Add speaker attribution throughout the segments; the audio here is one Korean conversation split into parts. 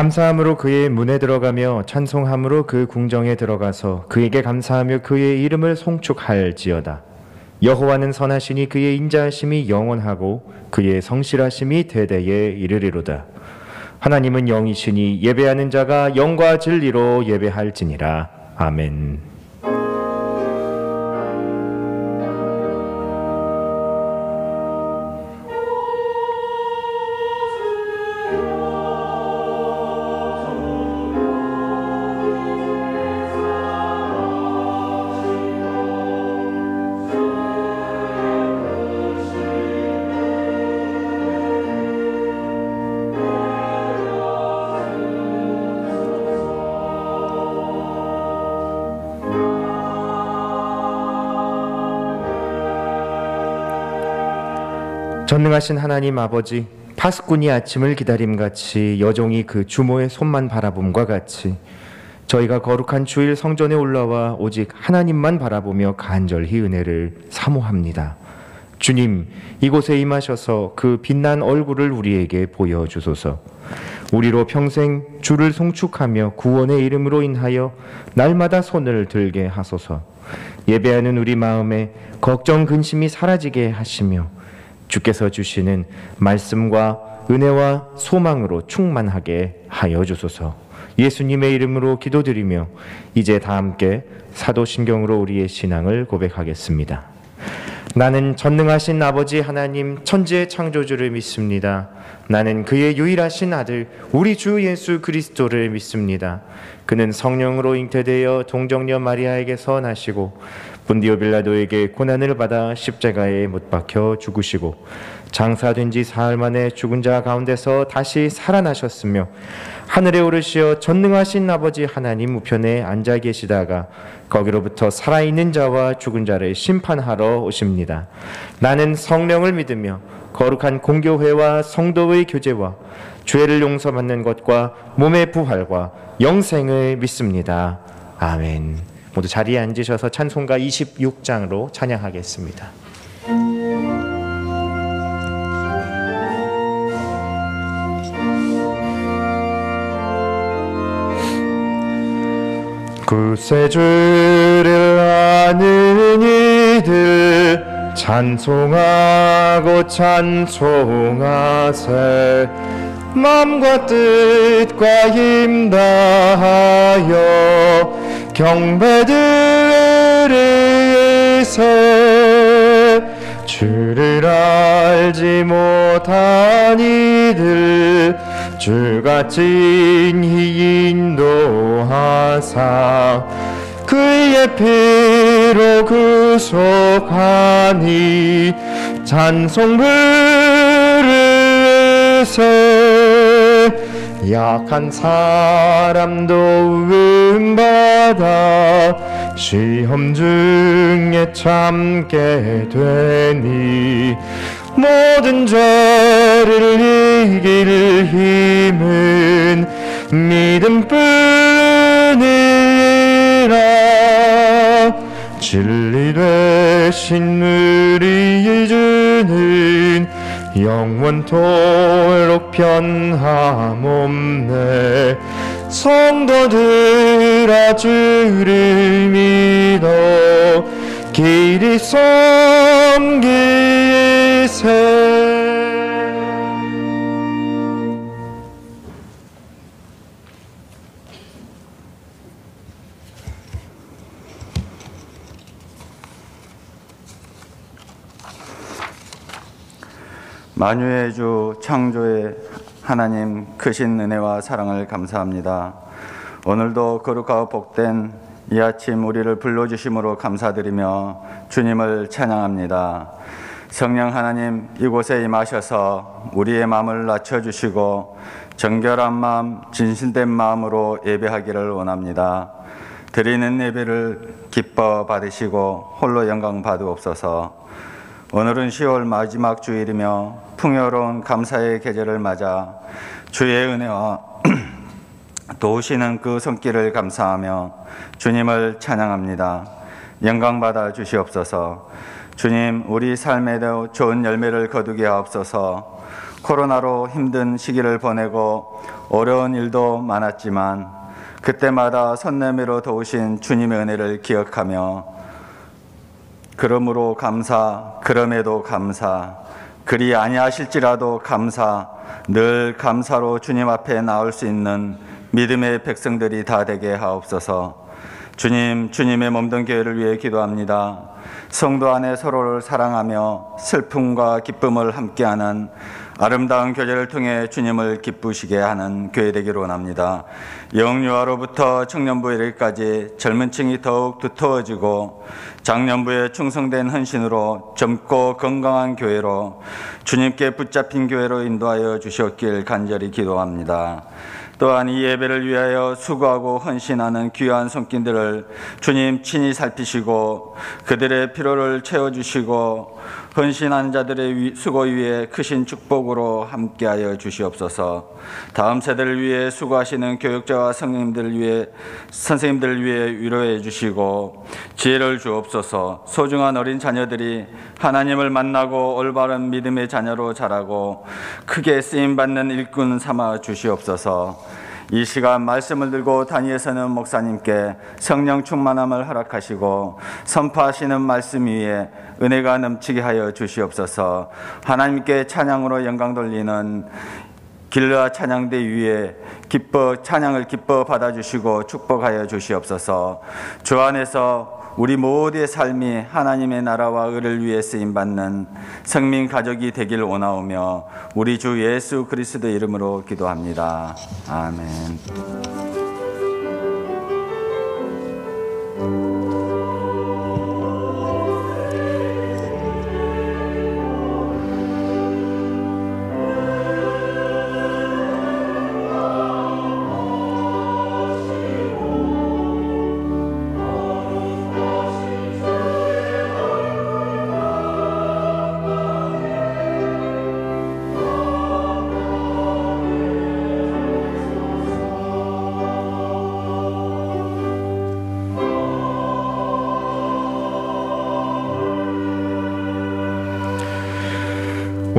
Speaker 1: 감사함으로 그의 문에 들어가며 찬송함으로 그 궁정에 들어가서 그에게 감사하며 그의 이름을 송축할지어다. 여호와는 선하시니 그의 인자하심이 영원하고 그의 성실하심이 대대에 이르리로다. 하나님은 영이시니 예배하는 자가 영과 진리로 예배할지니라. 아멘. 전능하신 하나님 아버지, 파수꾼이 아침을 기다림같이 여종이 그 주모의 손만 바라봄과 같이 저희가 거룩한 주일 성전에 올라와 오직 하나님만 바라보며 간절히 은혜를 사모합니다. 주님, 이곳에 임하셔서 그 빛난 얼굴을 우리에게 보여주소서. 우리로 평생 주를 송축하며 구원의 이름으로 인하여 날마다 손을 들게 하소서. 예배하는 우리 마음에 걱정 근심이 사라지게 하시며 주께서 주시는 말씀과 은혜와 소망으로 충만하게 하여 주소서. 예수님의 이름으로 기도드리며 이제 다 함께 사도신경으로 우리의 신앙을 고백하겠습니다. 나는 전능하신 아버지 하나님 천지의 창조주를 믿습니다. 나는 그의 유일하신 아들 우리 주 예수 그리스도를 믿습니다. 그는 성령으로 잉태되어 동정녀 마리아에게서 나시고 본디오 빌라도에게 고난을 받아 십자가에 못 박혀 죽으시고 장사된 지 사흘 만에 죽은 자 가운데서 다시 살아나셨으며 하늘에 오르시어 전능하신 아버지 하나님 우편에 앉아 계시다가 거기로부터 살아있는 자와 죽은 자를 심판하러 오십니다. 나는 성령을 믿으며 거룩한 공교회와 성도의 교제와 죄를 용서받는 것과 몸의 부활과 영생을 믿습니다. 아멘. 모두 자리에 앉으셔서 찬송가 26장으로 찬양하겠습니다. 구세주를 아는 이들 찬송하고 찬송하세. 마음과 뜻과 힘 다하여 경배드리세. 주를 알지 못한 이들 주가 진히 인도하사 그의 피로 구속하니 찬송 부르세. 약한 사람도 은받아 시험 중에 참게 되니 모든 죄를 이길 힘은 믿음뿐이라. 진리 되신 우리 주는 영원토록 변함없네. 성도들아 주를 믿어 길이 섬기세.
Speaker 2: 만유의 주 창조의 하나님 크신 은혜와 사랑을 감사합니다. 오늘도 거룩하고 복된 이 아침 우리를 불러주심으로 감사드리며 주님을 찬양합니다. 성령 하나님, 이곳에 임하셔서 우리의 마음을 낮춰주시고 정결한 마음, 진실된 마음으로 예배하기를 원합니다. 드리는 예배를 기뻐 받으시고 홀로 영광 받으옵소서. 오늘은 10월 마지막 주일이며 풍요로운 감사의 계절을 맞아 주의 은혜와 도우시는 그 손길을 감사하며 주님을 찬양합니다. 영광 받아 주시옵소서. 주님, 우리 삶에도 좋은 열매를 거두게 하옵소서. 코로나로 힘든 시기를 보내고 어려운 일도 많았지만 그때마다 손 내밀어 도우신 주님의 은혜를 기억하며 그러므로 감사, 그럼에도 감사, 그리 아니하실지라도 감사, 늘 감사로 주님 앞에 나올 수 있는 믿음의 백성들이 다 되게 하옵소서. 주님, 주님의 몸된 교회를 위해 기도합니다. 성도 안에 서로를 사랑하며 슬픔과 기쁨을 함께하는 아름다운 교제를 통해 주님을 기쁘시게 하는 교회 되기를 원합니다. 영유아로부터 청년부에 이르기까지 젊은 층이 더욱 두터워지고 장년부에 충성된 헌신으로 젊고 건강한 교회로 주님께 붙잡힌 교회로 인도하여 주시옵길 간절히 기도합니다. 또한 이 예배를 위하여 수고하고 헌신하는 귀한 손길들을 주님 친히 살피시고 그들의 필요를 채워주시고 헌신한 자들의 수고 위에 크신 축복으로 함께하여 주시옵소서. 다음 세대를 위해 수고하시는 교육자와 선생님들을 위해 위로해 주시고 지혜를 주옵소서. 소중한 어린 자녀들이 하나님을 만나고 올바른 믿음의 자녀로 자라고 크게 쓰임받는 일꾼 삼아 주시옵소서. 이 시간 말씀을 들고 단위에서는 목사님께 성령 충만함을 허락하시고 선포하시는 말씀 위에 은혜가 넘치게 하여 주시옵소서. 하나님께 찬양으로 영광 돌리는 길르아 찬양대 위에 찬양을 기뻐 받아주시고 축복하여 주시옵소서. 주 안에서 우리 모두의 삶이 하나님의 나라와 의를 위해 쓰임받는 성민 가족이 되길 원하오며 우리 주 예수 그리스도 이름으로 기도합니다. 아멘.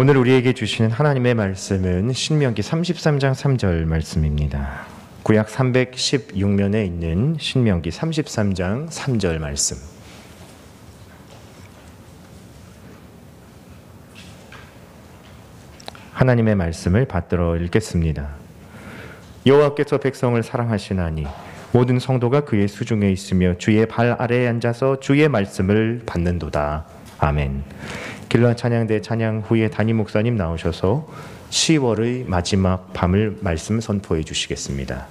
Speaker 1: 오늘 우리에게 주시는 하나님의 말씀은 신명기 33장 3절 말씀입니다. 구약 316면에 있는 신명기 33장 3절 말씀. 하나님의 말씀을 받들어 읽겠습니다. 여호와께서 백성을 사랑하시나니 모든 성도가 그의 수중에 있으며 주의 발 아래에 앉아서 주의 말씀을 받는도다. 아멘. 길르아 찬양대 찬양 후에 담임 목사님 나오셔서 10월의 마지막 밤을 말씀 선포해 주시겠습니다.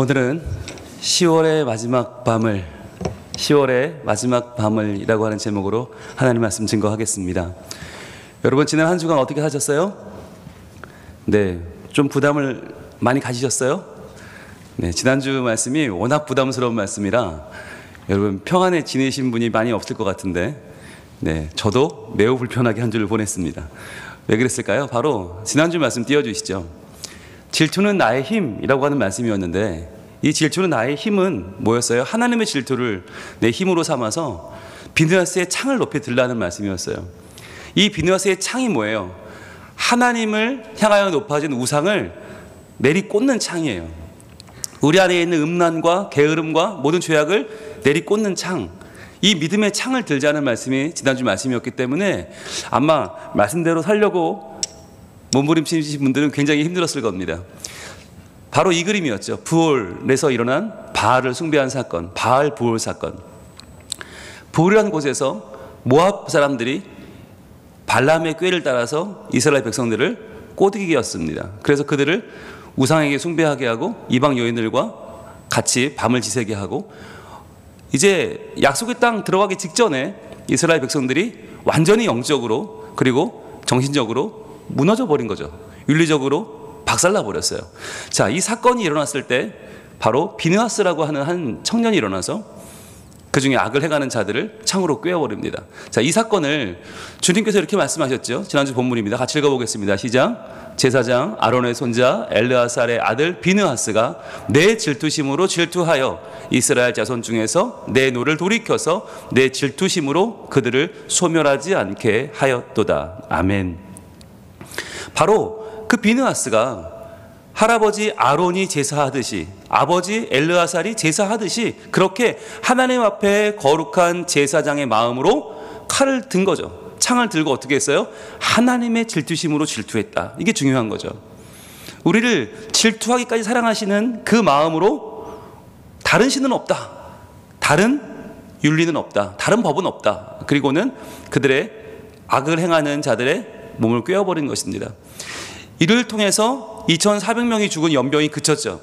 Speaker 3: 오늘은 10월의 마지막 밤을이라고 하는 제목으로 하나님 말씀 증거하겠습니다. 여러분, 지난 한 주간 어떻게 사셨어요? 네, 좀 부담을 많이 가지셨어요? 네, 지난주 말씀이 워낙 부담스러운 말씀이라 여러분 평안에 지내신 분이 많이 없을 것 같은데, 네, 저도 매우 불편하게 한 주를 보냈습니다. 왜 그랬을까요? 바로 지난주 말씀 띄워주시죠. 질투는 나의 힘이라고 하는 말씀이었는데, 이 질투는 나의 힘은 뭐였어요? 하나님의 질투를 내 힘으로 삼아서 비느하스의 창을 높이 들라는 말씀이었어요. 이 비느하스의 창이 뭐예요? 하나님을 향하여 높아진 우상을 내리꽂는 창이에요. 우리 안에 있는 음란과 게으름과 모든 죄악을 내리꽂는 창, 이 믿음의 창을 들자는 말씀이 지난주 말씀이었기 때문에 아마 말씀대로 살려고 몸부림치신 분들은 굉장히 힘들었을 겁니다. 바로 이 그림이었죠. 부올에서 일어난 바알을 숭배한 사건, 바알 부올 사건. 부올이라는 곳에서 모압 사람들이 발람의 꾀를 따라서 이스라엘 백성들을 꼬드기였습니다. 그래서 그들을 우상에게 숭배하게 하고 이방 여인들과 같이 밤을 지새게 하고, 이제 약속의 땅 들어가기 직전에 이스라엘 백성들이 완전히 영적으로 그리고 정신적으로 무너져 버린 거죠. 윤리적으로 박살나 버렸어요. 자, 이 사건이 일어났을 때 바로 비느하스라고 하는 한 청년이 일어나서 그 중에 악을 행하는 자들을 창으로 꿰어버립니다. 자, 이 사건을 주님께서 이렇게 말씀하셨죠. 지난주 본문입니다. 같이 읽어보겠습니다. 시작. 제사장 아론의 손자 엘르아살의 아들 비느하스가 내 질투심으로 질투하여 이스라엘 자손 중에서 내 노를 돌이켜서 내 질투심으로 그들을 소멸하지 않게 하였도다. 아멘. 바로 그 비느하스가 할아버지 아론이 제사하듯이, 아버지 엘르아살이 제사하듯이 그렇게 하나님 앞에 거룩한 제사장의 마음으로 칼을 든 거죠. 창을 들고 어떻게 했어요? 하나님의 질투심으로 질투했다. 이게 중요한 거죠. 우리를 질투하기까지 사랑하시는 그 마음으로 다른 신은 없다, 다른 윤리는 없다, 다른 법은 없다. 그리고는 그들의 악을 행하는 자들의 몸을 꿰어버린 것입니다. 이를 통해서 2400명이 죽은 연병이 그쳤죠.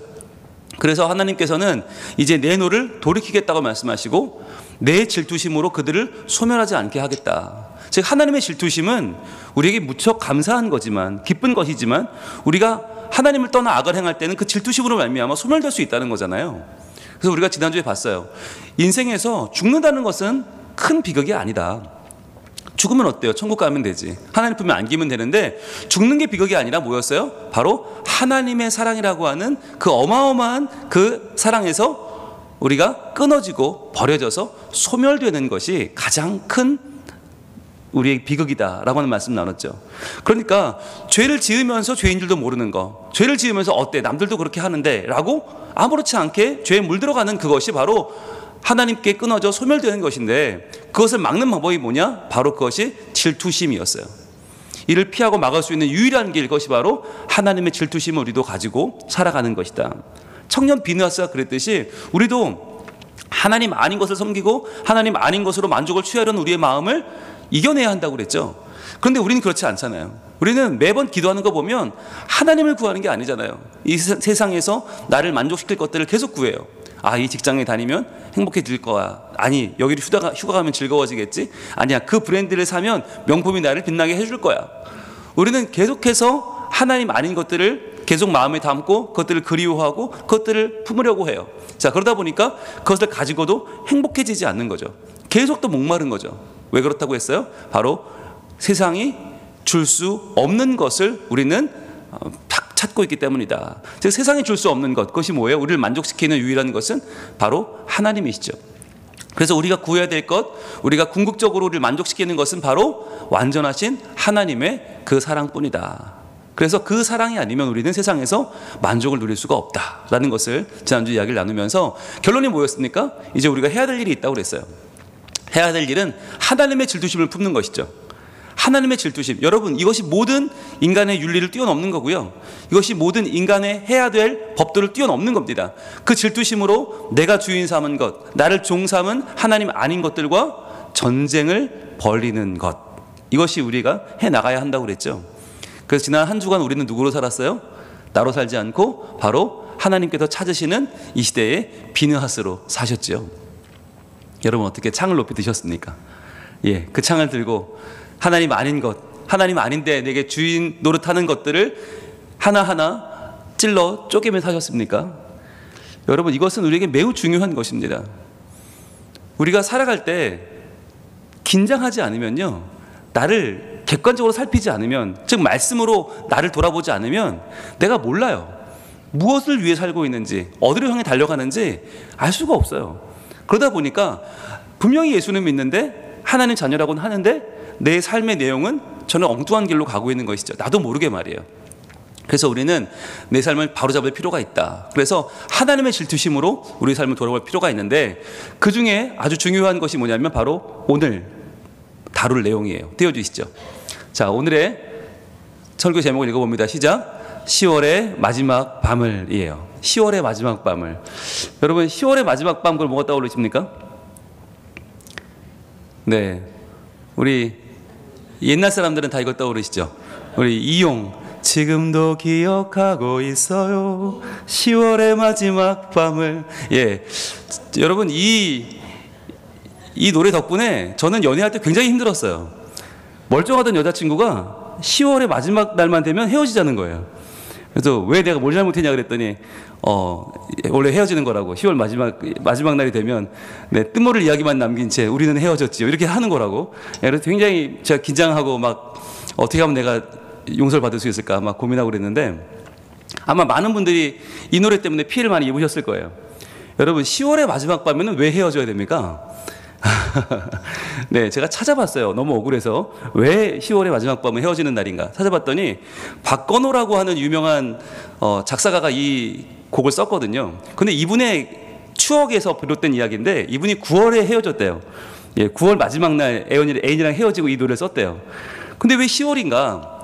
Speaker 3: 그래서 하나님께서는 이제 내 노를 돌이키겠다고 말씀하시고 내 질투심으로 그들을 소멸하지 않게 하겠다. 즉, 하나님의 질투심은 우리에게 무척 감사한 거지만, 기쁜 것이지만, 우리가 하나님을 떠나 악을 행할 때는 그 질투심으로 말미암아 소멸될 수 있다는 거잖아요. 그래서 우리가 지난주에 봤어요. 인생에서 죽는다는 것은 큰 비극이 아니다. 죽으면 어때요? 천국 가면 되지. 하나님 품에 안기면 되는데, 죽는 게 비극이 아니라 뭐였어요? 바로 하나님의 사랑이라고 하는 그 어마어마한 그 사랑에서 우리가 끊어지고 버려져서 소멸되는 것이 가장 큰 우리의 비극이다라고 하는 말씀 나눴죠. 그러니까 죄를 지으면서 죄인 줄도 모르는 거, 죄를 지으면서 어때? 남들도 그렇게 하는데 라고 아무렇지 않게 죄에 물들어가는 그것이 바로 하나님께 끊어져 소멸되는 것인데, 그것을 막는 방법이 뭐냐? 바로 그것이 질투심이었어요. 이를 피하고 막을 수 있는 유일한 길, 그것이 바로 하나님의 질투심을 우리도 가지고 살아가는 것이다. 청년 비느하스가 그랬듯이 우리도 하나님 아닌 것을 섬기고 하나님 아닌 것으로 만족을 취하려는 우리의 마음을 이겨내야 한다고 그랬죠. 그런데 우리는 그렇지 않잖아요. 우리는 매번 기도하는 거 보면 하나님을 구하는 게 아니잖아요. 이 세상에서 나를 만족시킬 것들을 계속 구해요. 아, 이 직장에 다니면 행복해질 거야. 아니, 여기를 휴가 가면 즐거워지겠지. 아니야, 그 브랜드를 사면 명품이 나를 빛나게 해줄 거야. 우리는 계속해서 하나님 아닌 것들을 계속 마음에 담고 그것들을 그리워하고 그것들을 품으려고 해요. 자, 그러다 보니까 그것을 가지고도 행복해지지 않는 거죠. 계속 또 목마른 거죠. 왜 그렇다고 했어요? 바로 세상이 줄 수 없는 것을 우리는 찾고 있기 때문이다. 즉, 세상이 줄 수 없는 것, 그것이 뭐예요? 우리를 만족시키는 유일한 것은 바로 하나님이시죠. 그래서 우리가 구해야 될 것, 우리가 궁극적으로 우리를 만족시키는 것은 바로 완전하신 하나님의 그 사랑뿐이다. 그래서 그 사랑이 아니면 우리는 세상에서 만족을 누릴 수가 없다라는 것을 지난주 이야기를 나누면서 결론이 뭐였습니까? 이제 우리가 해야 될 일이 있다고 그랬어요. 해야 될 일은 하나님의 질투심을 품는 것이죠. 하나님의 질투심. 여러분, 이것이 모든 인간의 윤리를 뛰어넘는 거고요. 이것이 모든 인간의 해야 될 법들을 뛰어넘는 겁니다. 그 질투심으로 내가 주인 삼은 것, 나를 종 삼은 하나님 아닌 것들과 전쟁을 벌이는 것. 이것이 우리가 해나가야 한다고 그랬죠. 그래서 지난 한 주간 우리는 누구로 살았어요? 나로 살지 않고 바로 하나님께서 찾으시는 이 시대의 비느하스로 사셨죠. 여러분 어떻게 창을 높이 드셨습니까? 예, 그 창을 들고 하나님 아닌 것, 하나님 아닌데 내게 주인 노릇하는 것들을 하나하나 찔러 쪼개며 사셨습니까? 여러분 이것은 우리에게 매우 중요한 것입니다. 우리가 살아갈 때 긴장하지 않으면요, 나를 객관적으로 살피지 않으면, 즉 말씀으로 나를 돌아보지 않으면 내가 몰라요. 무엇을 위해 살고 있는지, 어디로 향해 달려가는지 알 수가 없어요. 그러다 보니까 분명히 예수는 믿는데 하나님 자녀라고는 하는데 내 삶의 내용은 저는 엉뚱한 길로 가고 있는 것이죠. 나도 모르게 말이에요. 그래서 우리는 내 삶을 바로잡을 필요가 있다. 그래서 하나님의 질투심으로 우리 삶을 돌아볼 필요가 있는데, 그 중에 아주 중요한 것이 뭐냐면 바로 오늘 다룰 내용이에요. 띄워주시죠. 자, 오늘의 설교 제목을 읽어봅니다. 시작. 10월의 마지막 밤을이에요. 10월의 마지막 밤을. 여러분 10월의 마지막 밤, 그걸 뭐가 떠오르십니까? 네, 우리 옛날 사람들은 다 이걸 떠오르시죠. 우리 이용, 지금도 기억하고 있어요 10월의 마지막 밤을. 예, 여러분 이 노래 덕분에 저는 연애할 때 굉장히 힘들었어요. 멀쩡하던 여자친구가 10월의 마지막 날만 되면 헤어지자는 거예요. 그래서 왜 내가 뭘 잘못했냐 그랬더니 원래 헤어지는 거라고. 10월 마지막 날이 되면 뜬모를 이야기만 남긴 채 우리는 헤어졌지요, 이렇게 하는 거라고. 그래서 굉장히 제가 긴장하고 막 어떻게 하면 내가 용서를 받을 수 있을까 막 고민하고 그랬는데, 아마 많은 분들이 이 노래 때문에 피해를 많이 입으셨을 거예요. 여러분 10월의 마지막 밤에는 왜 헤어져야 됩니까? 네, 제가 찾아봤어요. 너무 억울해서 왜 10월의 마지막 밤은 헤어지는 날인가 찾아봤더니 박건호라고 하는 유명한 작사가가 이 곡을 썼거든요. 근데 이분의 추억에서 비롯된 이야기인데, 이분이 9월에 헤어졌대요. 예, 9월 마지막 날 애인이랑 헤어지고 이 노래를 썼대요. 근데 왜 10월인가?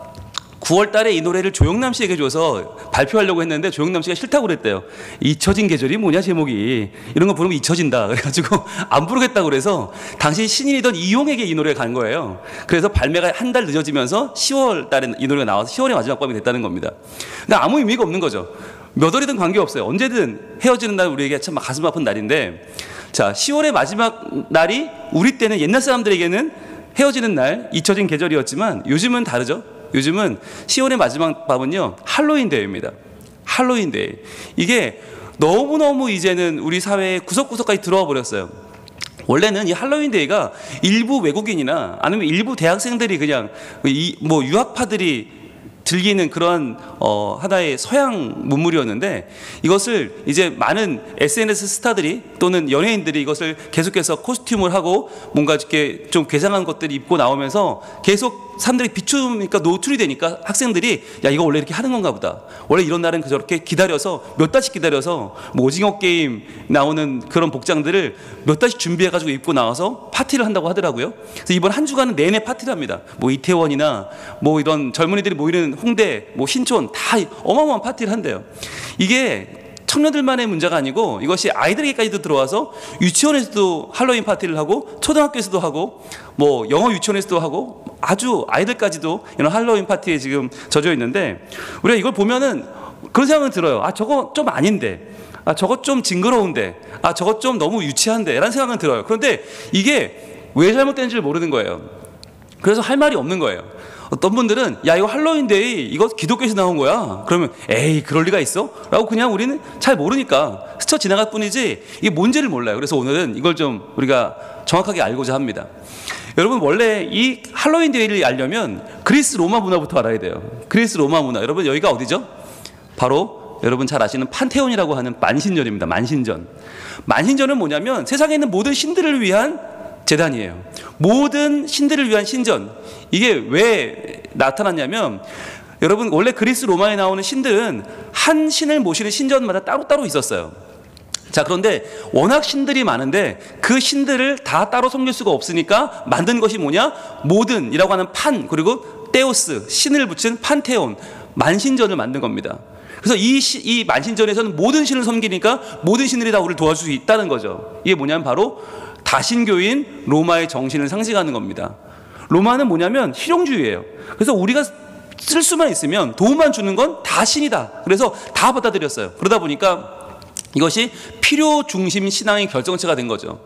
Speaker 3: 9월 달에 이 노래를 조영남 씨에게 줘서 발표하려고 했는데 조영남 씨가 싫다고 그랬대요. 잊혀진 계절이 뭐냐 제목이, 이런 거 부르면 잊혀진다 그래가지고 안 부르겠다고 그래서 당시 신인이던 이용에게 이 노래가 간 거예요. 그래서 발매가 한 달 늦어지면서 10월 달에 이 노래가 나와서 10월의 마지막 밤이 됐다는 겁니다. 근데 아무 의미가 없는 거죠. 몇 월이든 관계없어요. 언제든 헤어지는 날 우리에게 참 가슴 아픈 날인데, 자, 10월의 마지막 날이 우리 때는, 옛날 사람들에게는 헤어지는 날, 잊혀진 계절이었지만 요즘은 다르죠. 요즘은 10월의 마지막 밤은요, 할로윈 데이입니다. 할로윈 데이. 이게 너무너무 이제는 우리 사회의 구석구석까지 들어와 버렸어요. 원래는 이 할로윈 데이가 일부 외국인이나 아니면 일부 대학생들이 그냥 뭐 유학파들이 즐기는 그런 하나의 서양 문물이었는데, 이것을 이제 많은 SNS 스타들이 또는 연예인들이 이것을 계속해서 코스튬을 하고 뭔가 이렇게 좀 괴상한 것들을 입고 나오면서 계속 사람들이 비추니까, 노출이 되니까 학생들이 야, 이거 원래 이렇게 하는 건가 보다. 원래 이런 날은 저렇게 기다려서 몇 달씩 기다려서 뭐 오징어 게임 나오는 그런 복장들을 몇 달씩 준비해가지고 입고 나와서 파티를 한다고 하더라고요. 그래서 이번 한 주간은 내내 파티를 합니다. 뭐 이태원이나 뭐 이런 젊은이들이 모이는 홍대, 뭐 신촌 다 어마어마한 파티를 한대요. 이게 청년들만의 문제가 아니고 이것이 아이들에게까지도 들어와서 유치원에서도 할로윈 파티를 하고 초등학교에서도 하고 뭐 영어 유치원에서도 하고 아주 아이들까지도 이런 할로윈 파티에 지금 젖어 있는데, 우리가 이걸 보면은 그런 생각은 들어요. 아, 저거 좀 아닌데, 아, 저거 좀 징그러운데, 아, 저거 좀 너무 유치한데 라는 생각은 들어요. 그런데 이게 왜 잘못된지를 모르는 거예요. 그래서 할 말이 없는 거예요. 어떤 분들은 야, 이거 할로윈데이 이거 기독교에서 나온 거야. 그러면 에이, 그럴 리가 있어? 라고 그냥 우리는 잘 모르니까 스쳐 지나갈 뿐이지 이게 뭔지를 몰라요. 그래서 오늘은 이걸 좀 우리가 정확하게 알고자 합니다. 여러분, 원래 이 할로윈데이를 알려면 그리스 로마 문화부터 알아야 돼요. 그리스 로마 문화. 여러분, 여기가 어디죠? 바로 여러분 잘 아시는 판테온이라고 하는 만신전입니다. 만신전. 만신전은 뭐냐면 세상에 있는 모든 신들을 위한 재단이에요. 모든 신들을 위한 신전. 이게 왜 나타났냐면, 여러분 원래 그리스 로마에 나오는 신들은 한 신을 모시는 신전마다 따로따로 있었어요. 자, 그런데 워낙 신들이 많은데 그 신들을 다 따로 섬길 수가 없으니까 만든 것이 뭐냐? 모든이라고 하는 판, 그리고 테오스, 신을 붙인 판테온, 만신전을 만든 겁니다. 그래서 이 만신전에서는 모든 신을 섬기니까 모든 신들이 다 우리를 도와줄 수 있다는 거죠. 이게 뭐냐면 바로 다신교인 로마의 정신을 상징하는 겁니다. 로마는 뭐냐면 실용주의예요. 그래서 우리가 쓸 수만 있으면 도움만 주는 건 다 신이다. 그래서 다 받아들였어요. 그러다 보니까 이것이 필요 중심 신앙의 결정체가 된 거죠.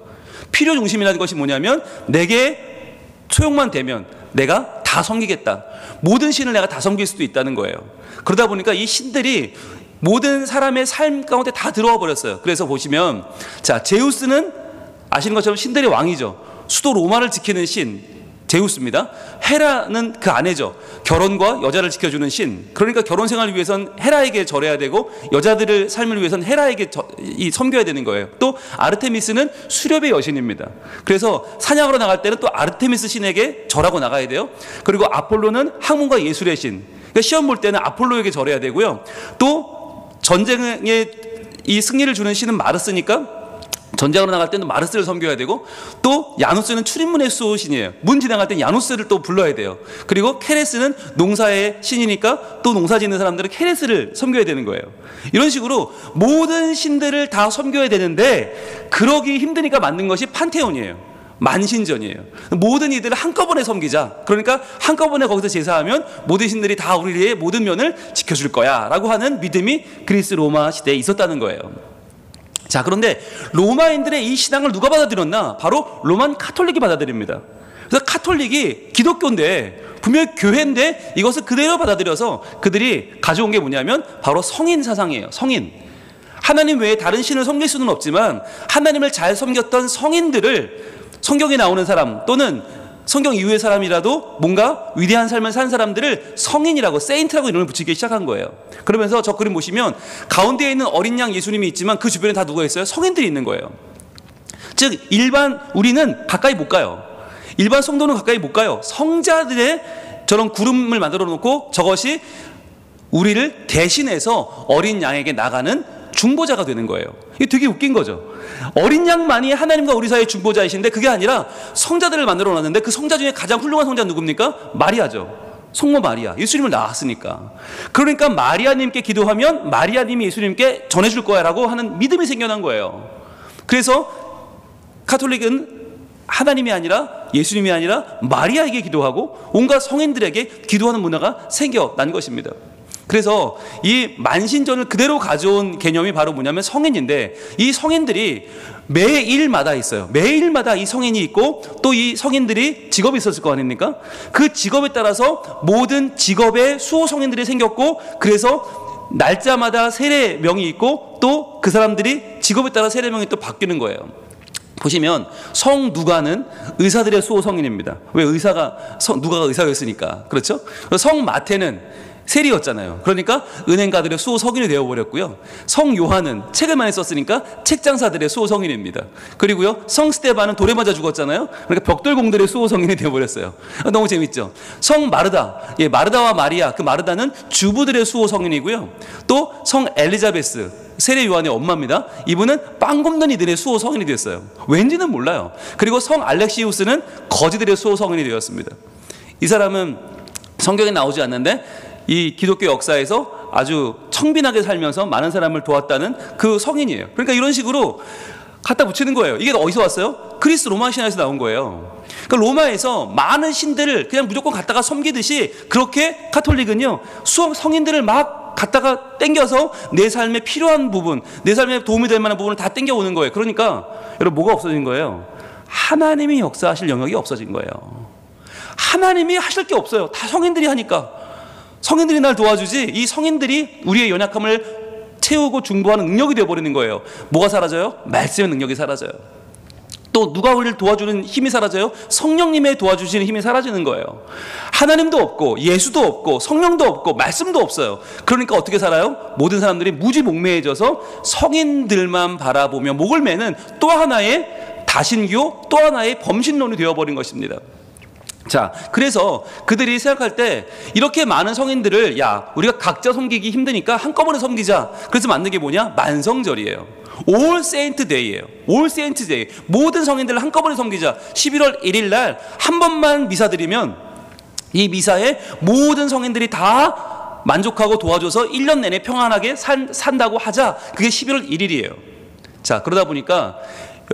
Speaker 3: 필요 중심이라는 것이 뭐냐면 내게 소용만 되면 내가 다 섬기겠다. 모든 신을 내가 다 섬길 수도 있다는 거예요. 그러다 보니까 이 신들이 모든 사람의 삶 가운데 다 들어와 버렸어요. 그래서 보시면 자, 제우스는 아시는 것처럼 신들의 왕이죠. 수도 로마를 지키는 신 제우스입니다. 헤라는 그 아내죠. 결혼과 여자를 지켜주는 신. 그러니까 결혼 생활을 위해선 헤라에게 절해야 되고 여자들의 삶을 위해선 헤라에게 섬겨야 되는 거예요. 또 아르테미스는 수렵의 여신입니다. 그래서 사냥하러 나갈 때는 또 아르테미스 신에게 절하고 나가야 돼요. 그리고 아폴로는 학문과 예술의 신. 그러니까 시험 볼 때는 아폴로에게 절해야 되고요. 또 전쟁에 이 승리를 주는 신은 마르스니까 전쟁으로 나갈 때는 마르스를 섬겨야 되고, 또 야누스는 출입문의 수호신이에요. 문 지나갈 때는 야누스를 또 불러야 돼요. 그리고 케레스는 농사의 신이니까 또 농사 짓는 사람들은 케레스를 섬겨야 되는 거예요. 이런 식으로 모든 신들을 다 섬겨야 되는데 그러기 힘드니까 만든 것이 판테온이에요. 만신전이에요. 모든 이들을 한꺼번에 섬기자. 그러니까 한꺼번에 거기서 제사하면 모든 신들이 다 우리의 모든 면을 지켜줄 거야 라고 하는 믿음이 그리스 로마 시대에 있었다는 거예요. 자, 그런데 로마인들의 이 신앙을 누가 받아들였나? 바로 로만 카톨릭이 받아들입니다. 그래서 카톨릭이 기독교인데 분명히 교회인데 이것을 그대로 받아들여서 그들이 가져온 게 뭐냐면 바로 성인 사상이에요. 성인. 하나님 외에 다른 신을 섬길 수는 없지만 하나님을 잘 섬겼던 성인들을 성경에 나오는 사람 또는 성경 이후의 사람이라도 뭔가 위대한 삶을 산 사람들을 성인이라고, 세인트라고 이름을 붙이기 시작한 거예요. 그러면서 저 그림 보시면 가운데에 있는 어린 양 예수님이 있지만 그 주변에 다 누가 있어요? 성인들이 있는 거예요. 즉 일반 우리는 가까이 못 가요. 일반 성도는 가까이 못 가요. 성자들의 저런 구름을 만들어 놓고 저것이 우리를 대신해서 어린 양에게 나가는 중보자가 되는 거예요. 이게 되게 웃긴 거죠. 어린 양만이 하나님과 우리 사이의 중보자이신데 그게 아니라 성자들을 만들어 놨는데 그 성자 중에 가장 훌륭한 성자는 누굽니까? 마리아죠. 성모 마리아. 예수님을 낳았으니까. 그러니까 마리아님께 기도하면 마리아님이 예수님께 전해줄 거야 라고 하는 믿음이 생겨난 거예요. 그래서 카톨릭은 하나님이 아니라 예수님이 아니라 마리아에게 기도하고 온갖 성인들에게 기도하는 문화가 생겨난 것입니다. 그래서 이 만신전을 그대로 가져온 개념이 바로 뭐냐면 성인인데, 이 성인들이 매일마다 있어요. 매일마다 이 성인이 있고 또 이 성인들이 직업이 있었을 거 아닙니까? 그 직업에 따라서 모든 직업의 수호 성인들이 생겼고, 그래서 날짜마다 세례명이 있고 또 그 사람들이 직업에 따라 세례명이 또 바뀌는 거예요. 보시면 성 누가는 의사들의 수호 성인입니다. 왜? 누가가 의사였으니까. 그렇죠? 성 마태는 세리였잖아요. 그러니까 은행가들의 수호 성인이 되어버렸고요. 성 요한은 책을 많이 썼으니까 책장사들의 수호 성인입니다. 그리고요, 성 스테반은 돌에 맞아 죽었잖아요. 그러니까 벽돌공들의 수호 성인이 되어버렸어요. 너무 재밌죠? 성 마르다, 마르다와 마리아, 그 마르다는 주부들의 수호 성인이고요. 또 성 엘리자베스, 세례 요한의 엄마입니다. 이분은 빵 굽는 이들의 수호 성인이 됐어요. 왠지는 몰라요. 그리고 성 알렉시우스는 거지들의 수호 성인이 되었습니다. 이 사람은 성경에 나오지 않는데 이 기독교 역사에서 아주 청빈하게 살면서 많은 사람을 도왔다는 그 성인이에요. 그러니까 이런 식으로 갖다 붙이는 거예요. 이게 어디서 왔어요? 그리스 로마 신화에서 나온 거예요. 그러니까 로마에서 많은 신들을 그냥 무조건 갖다가 섬기듯이 그렇게 카톨릭은요, 성인들을 막 갖다가 땡겨서 내 삶에 필요한 부분, 내 삶에 도움이 될 만한 부분을 다 땡겨오는 거예요. 그러니까 여러분, 뭐가 없어진 거예요? 하나님이 역사하실 영역이 없어진 거예요. 하나님이 하실 게 없어요. 다 성인들이 하니까. 성인들이 날 도와주지, 이 성인들이 우리의 연약함을 채우고 중보하는 능력이 되어버리는 거예요. 뭐가 사라져요? 말씀의 능력이 사라져요. 또 누가 우리를 도와주는 힘이 사라져요? 성령님의 도와주시는 힘이 사라지는 거예요. 하나님도 없고 예수도 없고 성령도 없고 말씀도 없어요. 그러니까 어떻게 살아요? 모든 사람들이 무지몽매해져서 성인들만 바라보며 목을 매는 또 하나의 다신교, 또 하나의 범신론이 되어버린 것입니다. 자, 그래서 그들이 생각할 때 이렇게 많은 성인들을 우리가 각자 섬기기 힘드니까 한꺼번에 섬기자. 그래서 만든 게 뭐냐? 만성절이에요. All Saint Day예요. All Saint Day. 모든 성인들을 한꺼번에 섬기자. 11월 1일 날 한 번만 미사 드리면 이 미사에 모든 성인들이 다 만족하고 도와줘서 1년 내내 평안하게 산다고 하자. 그게 11월 1일이에요. 자, 그러다 보니까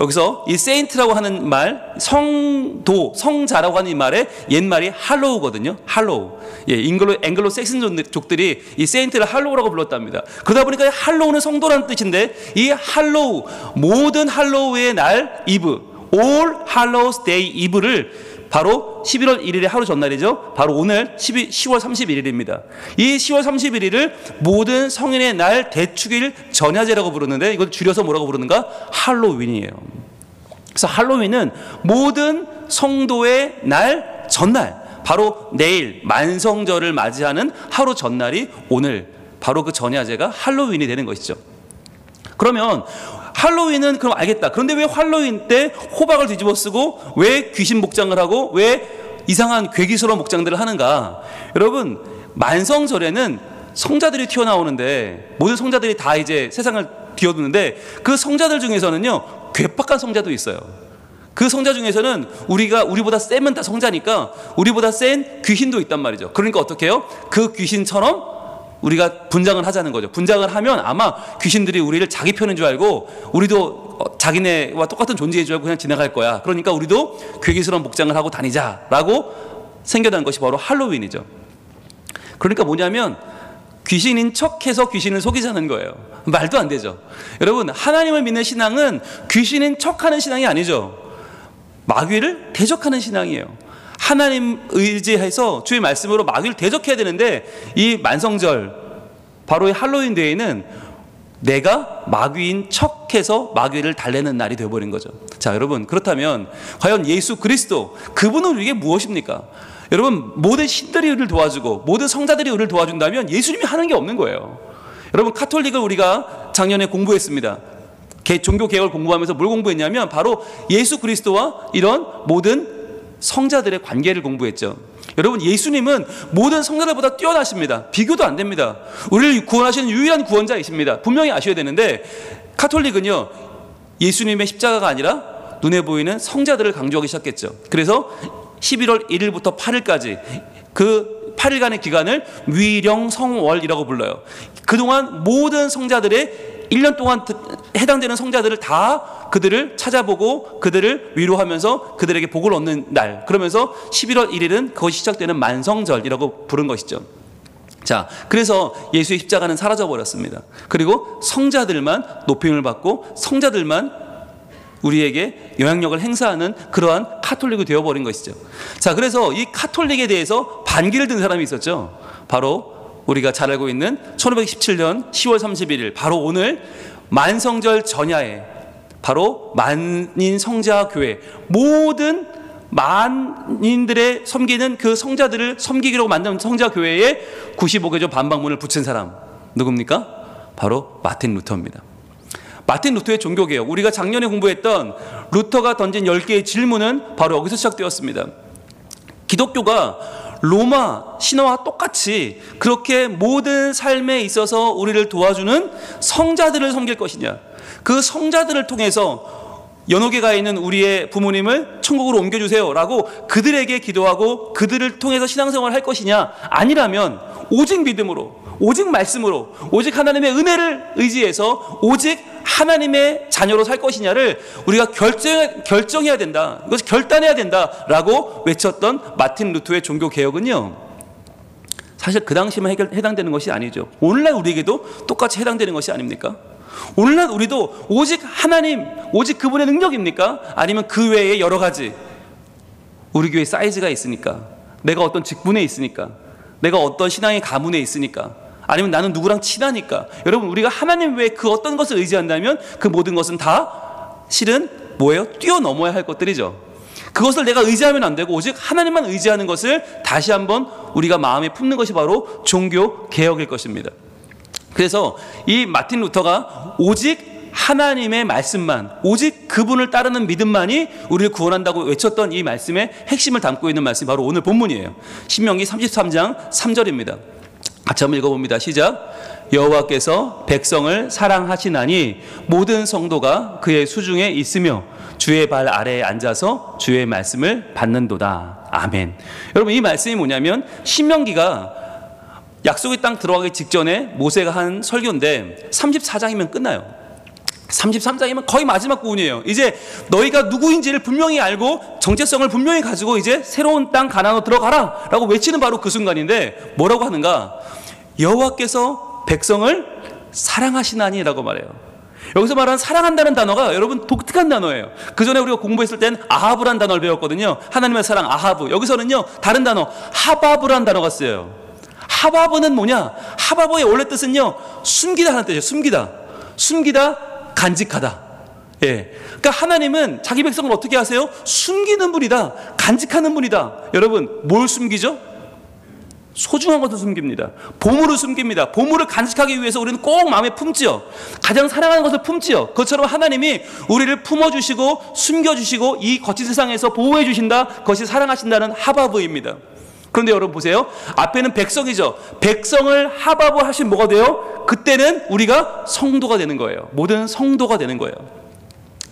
Speaker 3: 여기서 이 세인트라고 하는 말, 성도, 성자라고 하는 이 말의 옛말이 할로우거든요. 할로우. 예, 앵글로 섹슨족들이 이 세인트를 할로우라고 불렀답니다. 그러다 보니까 할로우는 성도라는 뜻인데, 이 할로우, 모든 할로우의 날 이브, All Hallows Day Eve를 바로 11월 1일의 하루 전날이죠. 바로 오늘 10월 31일입니다. 이 10월 31일을 모든 성인의 날 대축일 전야제라고 부르는데, 이걸 줄여서 뭐라고 부르는가? 할로윈이에요. 그래서 할로윈은 모든 성도의 날 전날, 바로 내일 만성절을 맞이하는 하루 전날이 오늘, 바로 그 전야제가 할로윈이 되는 것이죠. 그러면 할로윈은 그럼 알겠다. 그런데 왜 할로윈 때 호박을 뒤집어 쓰고 왜 귀신 목장을 하고 왜 이상한 괴기스러운 목장들을 하는가? 여러분, 만성절에는 성자들이 튀어나오는데, 모든 성자들이 다 이제 세상을 뒤어두는데, 그 성자들 중에서는요, 괴팍한 성자도 있어요. 그 성자 중에서는 우리보다 세면 다 성자니까 우리보다 센 귀신도 있단 말이죠. 그러니까 어떻게 해요? 그 귀신처럼 우리가 분장을 하자는 거죠. 분장을 하면 아마 귀신들이 우리를 자기 편인 줄 알고, 우리도 자기네와 똑같은 존재인 줄 알고 그냥 지나갈 거야. 그러니까 우리도 괴기스러운 목장을 하고 다니자라고 생겨난 것이 바로 할로윈이죠. 그러니까 뭐냐면 귀신인 척해서 귀신을 속이자는 거예요. 말도 안 되죠. 여러분, 하나님을 믿는 신앙은 귀신인 척하는 신앙이 아니죠. 마귀를 대적하는 신앙이에요. 하나님 의지해서 주의 말씀으로 마귀를 대적해야 되는데, 이 만성절, 바로 이 할로윈 데이는 내가 마귀인 척해서 마귀를 달래는 날이 되어버린 거죠. 자, 여러분, 그렇다면 과연 예수 그리스도, 그분은 우리에게 무엇입니까? 여러분, 모든 신들이 우리를 도와주고 모든 성자들이 우리를 도와준다면 예수님이 하는 게 없는 거예요. 여러분, 카톨릭을 우리가 작년에 공부했습니다. 종교개혁을 공부하면서 뭘 공부했냐면 바로 예수 그리스도와 이런 모든 성자들의 관계를 공부했죠. 여러분, 예수님은 모든 성자들보다 뛰어나십니다. 비교도 안 됩니다. 우리를 구원하시는 유일한 구원자이십니다. 분명히 아셔야 되는데, 카톨릭은요, 예수님의 십자가가 아니라 눈에 보이는 성자들을 강조하기 시작했죠. 그래서 11월 1일부터 8일까지 그 8일간의 기간을 위령성월이라고 불러요. 그동안 모든 성자들의 1년 동안 해당되는 성자들을 다 그들을 찾아보고 그들을 위로하면서 그들에게 복을 얻는 날, 그러면서 11월 1일은 그것이 시작되는 만성절이라고 부른 것이죠. 자, 그래서 예수의 십자가는 사라져 버렸습니다. 그리고 성자들만 높임을 받고 성자들만 우리에게 영향력을 행사하는 그러한 카톨릭이 되어버린 것이죠. 자, 그래서 이 카톨릭에 대해서 반기를 든 사람이 있었죠. 바로 우리가 잘 알고 있는 1517년 10월 31일, 바로 오늘 만성절 전야에 바로 만인 성자 교회, 모든 만인들의 섬기는 그 성자들을 섬기기로 만든 성자 교회에 95개조 반박문을 붙인 사람 누굽니까? 바로 마틴 루터입니다. 마틴 루터의 종교개혁, 우리가 작년에 공부했던 루터가 던진 10개의 질문은 바로 여기서 시작되었습니다. 기독교가 로마 신화와 똑같이 그렇게 모든 삶에 있어서 우리를 도와주는 성자들을 섬길 것이냐, 그 성자들을 통해서 연옥에 가 있는 우리의 부모님을 천국으로 옮겨주세요 라고 그들에게 기도하고 그들을 통해서 신앙생활을 할 것이냐, 아니라면 오직 믿음으로, 오직 말씀으로, 오직 하나님의 은혜를 의지해서 오직 하나님의 자녀로 살 것이냐를 우리가 결정해야 된다, 이것을 결단해야 된다라고 외쳤던 마틴 루터의 종교개혁은요, 사실 그 당시만 해당되는 것이 아니죠. 오늘날 우리에게도 똑같이 해당되는 것이 아닙니까? 오늘날 우리도 오직 하나님, 오직 그분의 능력입니까? 아니면 그 외에 여러 가지, 우리 교회 사이즈가 있으니까, 내가 어떤 직분에 있으니까, 내가 어떤 신앙의 가문에 있으니까, 아니면 나는 누구랑 친하니까. 여러분, 우리가 하나님 외에 그 어떤 것을 의지한다면 그 모든 것은 다 실은 뭐예요? 뛰어넘어야 할 것들이죠. 그것을 내가 의지하면 안 되고 오직 하나님만 의지하는 것을 다시 한번 우리가 마음에 품는 것이 바로 종교 개혁일 것입니다. 그래서 이 마틴 루터가 오직 하나님의 말씀만, 오직 그분을 따르는 믿음만이 우리를 구원한다고 외쳤던 이 말씀의 핵심을 담고 있는 말씀이 바로 오늘 본문이에요. 신명기 33장 3절입니다. 같이 한번 읽어봅니다. 시작. 여호와께서 백성을 사랑하시나니 모든 성도가 그의 수중에 있으며 주의 발 아래에 앉아서 주의 말씀을 받는도다. 아멘. 여러분, 이 말씀이 뭐냐면 신명기가 약속의 땅 들어가기 직전에 모세가 한 설교인데 34장이면 끝나요. 33장이면 거의 마지막 부분이에요. 이제 너희가 누구인지를 분명히 알고 정체성을 분명히 가지고 이제 새로운 땅 가나안으로 들어가라 라고 외치는 바로 그 순간인데 뭐라고 하는가? 여호와께서 백성을 사랑하시나니 라고 말해요. 여기서 말하는 사랑한다는 단어가 여러분 독특한 단어예요. 그 전에 우리가 공부했을 땐 아하브란 단어를 배웠거든요. 하나님의 사랑 아하브. 여기서는요 다른 단어 하바브란 단어가 쓰여요. 하바브는 뭐냐? 하바브의 원래 뜻은요 숨기다 하는 뜻이에요. 숨기다 간직하다. 예. 그러니까 하나님은 자기 백성을 어떻게 하세요? 숨기는 분이다. 간직하는 분이다. 여러분 뭘 숨기죠? 소중한 것을 숨깁니다. 보물을 숨깁니다. 보물을 간직하기 위해서 우리는 꼭 마음에 품지요. 가장 사랑하는 것을 품지요. 그것처럼 하나님이 우리를 품어주시고 숨겨주시고 이 거친 세상에서 보호해 주신다. 그것이 사랑하신다는 하바브입니다. 그런데 여러분 보세요. 앞에는 백성이죠. 백성을 하바브 하신 뭐가 돼요? 그때는 우리가 성도가 되는 거예요. 모든 성도가 되는 거예요.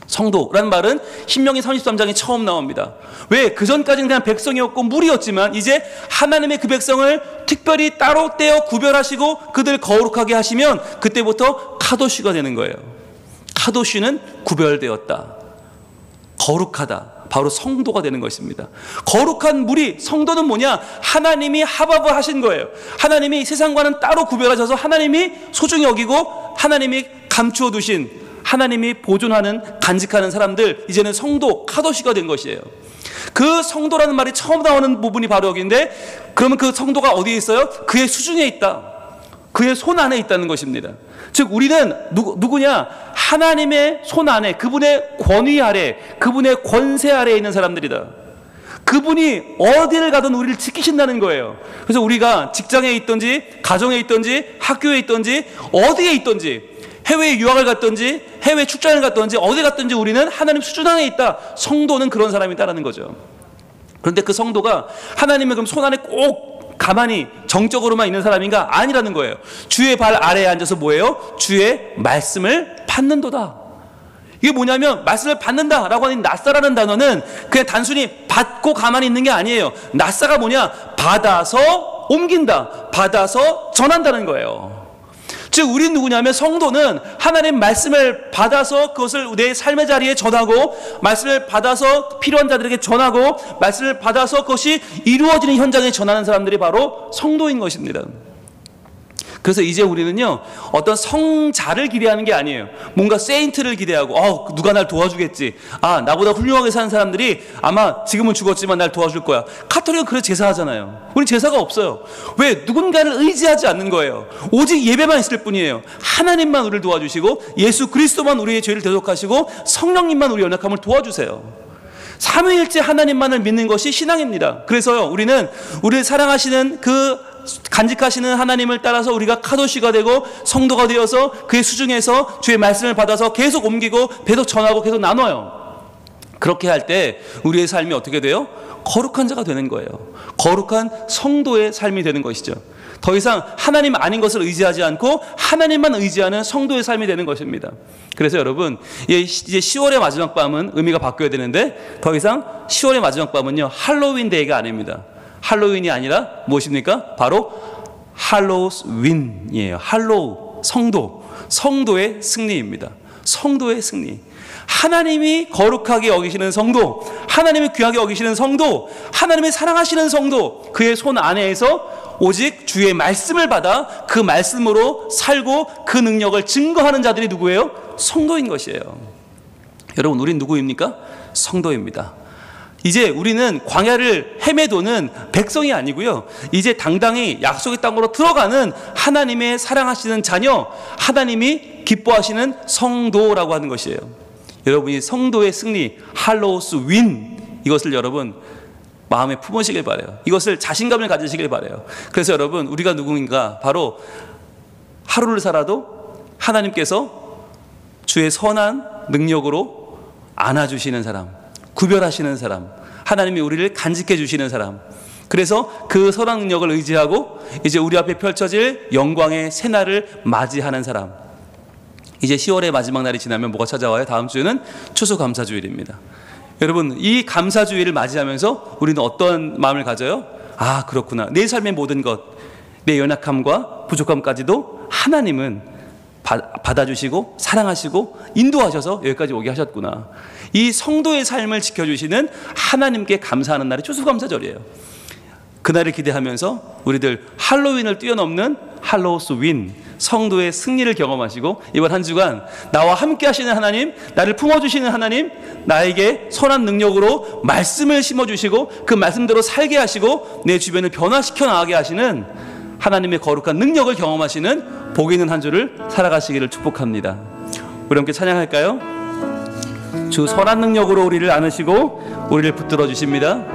Speaker 3: 성도라는 말은 신명기 33장에 처음 나옵니다. 왜? 그 전까지는 그냥 백성이었고 무리였지만 이제 하나님의 그 백성을 특별히 따로 떼어 구별하시고 그들 거룩하게 하시면 그때부터 카도시가 되는 거예요. 카도시는 구별되었다. 거룩하다. 바로 성도가 되는 것입니다. 거룩한 무리, 성도는 뭐냐? 하나님이 하바브 하신 거예요. 하나님이 세상과는 따로 구별하셔서 하나님이 소중히 여기고 하나님이 감추어 두신 하나님이 보존하는 간직하는 사람들, 이제는 성도, 카도시가 된 것이에요. 그 성도라는 말이 처음 나오는 부분이 바로 여기인데 그러면 그 성도가 어디에 있어요? 그의 수중에 있다. 그의 손 안에 있다는 것입니다. 즉 우리는 누구냐? 하나님의 손 안에, 그분의 권위 아래, 그분의 권세 아래에 있는 사람들이다. 그분이 어디를 가든 우리를 지키신다는 거예요. 그래서 우리가 직장에 있든지 가정에 있든지 학교에 있든지 어디에 있든지 해외에 유학을 갔든지 해외 출장을 갔든지 어디 갔든지 우리는 하나님 수준 안에 있다. 성도는 그런 사람이다라는 거죠. 그런데 그 성도가 하나님의 그럼 손 안에 꼭 가만히 정적으로만 있는 사람인가? 아니라는 거예요. 주의 발 아래에 앉아서 뭐예요? 주의 말씀을 받는도다. 이게 뭐냐면 말씀을 받는다라고 하는 낫사라는 단어는 그냥 단순히 받고 가만히 있는 게 아니에요. 낫사가 뭐냐? 받아서 옮긴다. 받아서 전한다는 거예요. 즉 우리는 누구냐면 성도는 하나님 말씀을 받아서 그것을 내 삶의 자리에 전하고 말씀을 받아서 필요한 자들에게 전하고 말씀을 받아서 그것이 이루어지는 현장에 전하는 사람들이 바로 성도인 것입니다. 그래서 이제 우리는요 어떤 성자를 기대하는 게 아니에요. 뭔가 세인트를 기대하고 누가 날 도와주겠지. 나보다 훌륭하게 사는 사람들이 아마 지금은 죽었지만 날 도와줄 거야. 카톨릭은 그래서 제사하잖아요. 우리 제사가 없어요. 왜? 누군가를 의지하지 않는 거예요. 오직 예배만 있을 뿐이에요. 하나님만 우리를 도와주시고 예수 그리스도만 우리의 죄를 대속하시고 성령님만 우리 연약함을 도와주세요. 삼위일체 하나님만을 믿는 것이 신앙입니다. 그래서요 우리는 우리를 사랑하시는 그 간직하시는 하나님을 따라서 우리가 카도시가 되고 성도가 되어서 그의 수중에서 주의 말씀을 받아서 계속 옮기고 계속 전하고 계속 나눠요. 그렇게 할 때 우리의 삶이 어떻게 돼요? 거룩한 자가 되는 거예요. 거룩한 성도의 삶이 되는 것이죠. 더 이상 하나님 아닌 것을 의지하지 않고 하나님만 의지하는 성도의 삶이 되는 것입니다. 그래서 여러분 이제 10월의 마지막 밤은 의미가 바뀌어야 되는데 더 이상 10월의 마지막 밤은요 할로윈 데이가 아닙니다. 할로윈이 아니라 무엇입니까? 바로 할로윈이에요. 할로우, 성도의 승리입니다. 성도의 승리. 하나님이 거룩하게 여기시는 성도, 하나님이 귀하게 여기시는 성도, 하나님이 사랑하시는 성도, 그의 손 안에서 오직 주의 말씀을 받아 그 말씀으로 살고 그 능력을 증거하는 자들이 누구예요? 성도인 것이에요. 여러분 우린 누구입니까? 성도입니다. 이제 우리는 광야를 헤매도는 백성이 아니고요. 이제 당당히 약속의 땅으로 들어가는 하나님의 사랑하시는 자녀, 하나님이 기뻐하시는 성도라고 하는 것이에요. 여러분이 성도의 승리, 할로우스 윈, 이것을 여러분 마음에 품으시길 바라요. 이것을 자신감을 가지시길 바라요. 그래서 여러분 우리가 누구인가? 바로 하루를 살아도 하나님께서 주의 선한 능력으로 안아주시는 사람, 구별하시는 사람, 하나님이 우리를 간직해 주시는 사람, 그래서 그 선한 능력을 의지하고 이제 우리 앞에 펼쳐질 영광의 새날을 맞이하는 사람. 이제 10월의 마지막 날이 지나면 뭐가 찾아와요? 다음 주는 추수감사주일입니다. 여러분 이 감사주일을 맞이하면서 우리는 어떤 마음을 가져요? 그렇구나. 내 삶의 모든 것, 내 연약함과 부족함까지도 하나님은 받아주시고 사랑하시고 인도하셔서 여기까지 오게 하셨구나. 이 성도의 삶을 지켜주시는 하나님께 감사하는 날이 추수감사절이에요. 그날을 기대하면서 우리들 할로윈을 뛰어넘는 할로우스 윈, 성도의 승리를 경험하시고 이번 한 주간 나와 함께 하시는 하나님, 나를 품어주시는 하나님, 나에게 선한 능력으로 말씀을 심어주시고 그 말씀대로 살게 하시고 내 주변을 변화시켜 나가게 하시는 하나님의 거룩한 능력을 경험하시는 복 있는 한 주를 살아가시기를 축복합니다. 우리 함께 찬양할까요? 주 선한 능력으로 우리를 안으시고 우리를 붙들어 주십니다.